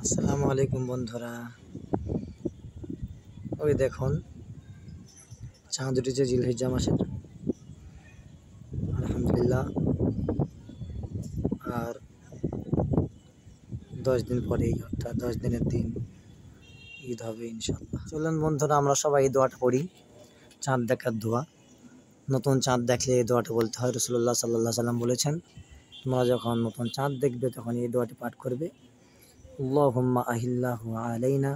আসসালামু আলাইকুম বন্ধুরা। ওই দেখুন চাঁদ উঠেছে জিলহিজ্জা মাসের, আলহামদুলিল্লাহ। আর 10 দিন পরেই, অর্থাৎ 10 দিনের দিন ঈদ হবে ইনশাল্লাহ। চলুন বন্ধুরা, আমরা সবাই এই দোয়াটা পড়ি, চাঁদ দেখার দোয়া। নতুন চাঁদ দেখলে এই দোয়াটা বলতে হয়। রাসূলুল্লাহ সাল্লাল্লাহু আলাইহি সাল্লাম বলেছেন, তোমরা যখন নতুন চাঁদ দেখবে তখন এই দোয়াটি পাঠ করবে, আল্লাহুম্মা আহিল্লাহু আলাইনা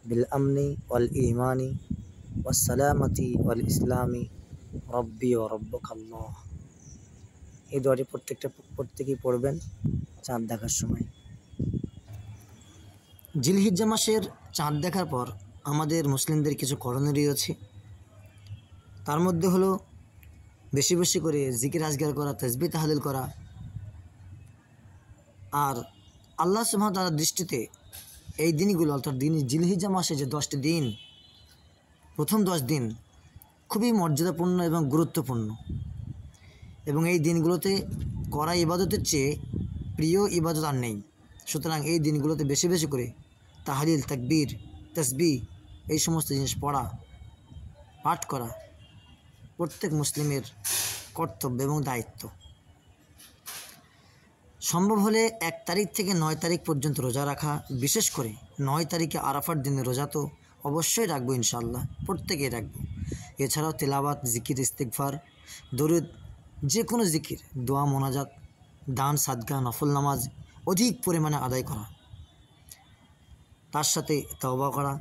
বিল আমনি ওয়াল ঈমানি ওয়াস সালামাতি ওয়াল ইসলামি রব্বি ওয়া রব্বুকাল্লাহ। এই দোয়াটি প্রত্যেকেই পড়বেন চাঁদ দেখার সময়। জিলহিজ্জা মাসের চাঁদ দেখার পর আমাদের মুসলিমদের কিছু করণীয় রয়েছে। তার মধ্যে হলো বেশি বেশি করে জিকির আজগার করা, তাসবিহ তাহলিল করা। আর আল্লাহ সুবহানাহু ওয়া তাআলার দৃষ্টিতে এই দিনগুলো, অর্থাৎ জিলহিজ্জা মাসে যে 10টি দিন, প্রথম 10 দিন খুবই মর্যাদাপূর্ণ এবং গুরুত্বপূর্ণ, এবং এই দিনগুলোতে করা ইবাদতের চেয়ে প্রিয় ইবাদত আর নেই। সুতরাং এই দিনগুলোতে বেশি বেশি করে তাহলিল, তাকবীর, তাসবিহ এই সমস্ত জিনিস পড়া, পাঠ করা প্রত্যেক মুসলিমের কর্তব্য এবং দায়িত্ব। সম্ভব হলে 1 তারিখ থেকে 9 তারিখ পর্যন্ত রোজা রাখা, বিশেষ করে 9 তারিখে আরাফার দিনে রোজা তো অবশ্যই রাখবো ইনশাআল্লাহ, প্রত্যেকেই রাখবো। এছাড়াও তেলাওয়াত, জিকির, ইস্তিগফার, দরুদ, যে কোনো জিকির, দোয়া, মোনাজাত, দান, সাদকা, নফল নামাজ অধিক পরিমাণে আদায় করা, তার সাথে তওবা করা,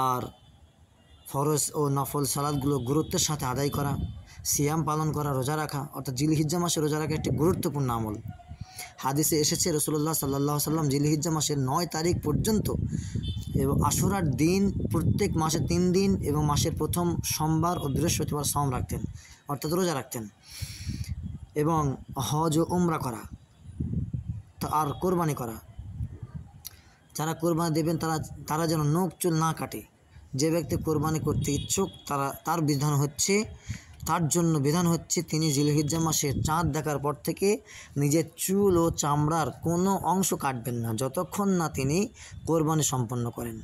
আর ফরজ ও নফল সালাতগুলো গুরুত্বের সাথে আদায় করা, সিয়াম পালন করা, রোজা রাখা, অর্থাৎ জিলহিজ্জা মাসে রোজা রাখা একটি গুরুত্বপূর্ণ আমল। হাদিসে এসেছে রাসূলুল্লাহ সাল্লাল্লাহু আলাইহি সাল্লাম জিলহিজ্জা মাসের 9 তারিখ পর্যন্ত এবং আশুরার দিন প্রত্যেক মাসে 3 দিন এবং মাসের প্রথম সোমবার ও বৃহস্পতিবার সওম রাখতেন, অর্থাৎ রোজা রাখতেন, এবং হজ ও উমরা করা, আর কোরবানি করা। যারা কোরবানি দেবেন তারা যেন নখ চুল না কাটে। যে ব্যক্তি কোরবানি করতে ইচ্ছুক তার জন্য বিধান হচ্ছে তিনি জিলহিজ্জা মাসের চাঁদ দেখার পর থেকে নিজের চুল ও চামড়ার কোনো অংশ কাটবেন না, যতক্ষণ না তিনি কোরবানি সম্পন্ন করেন।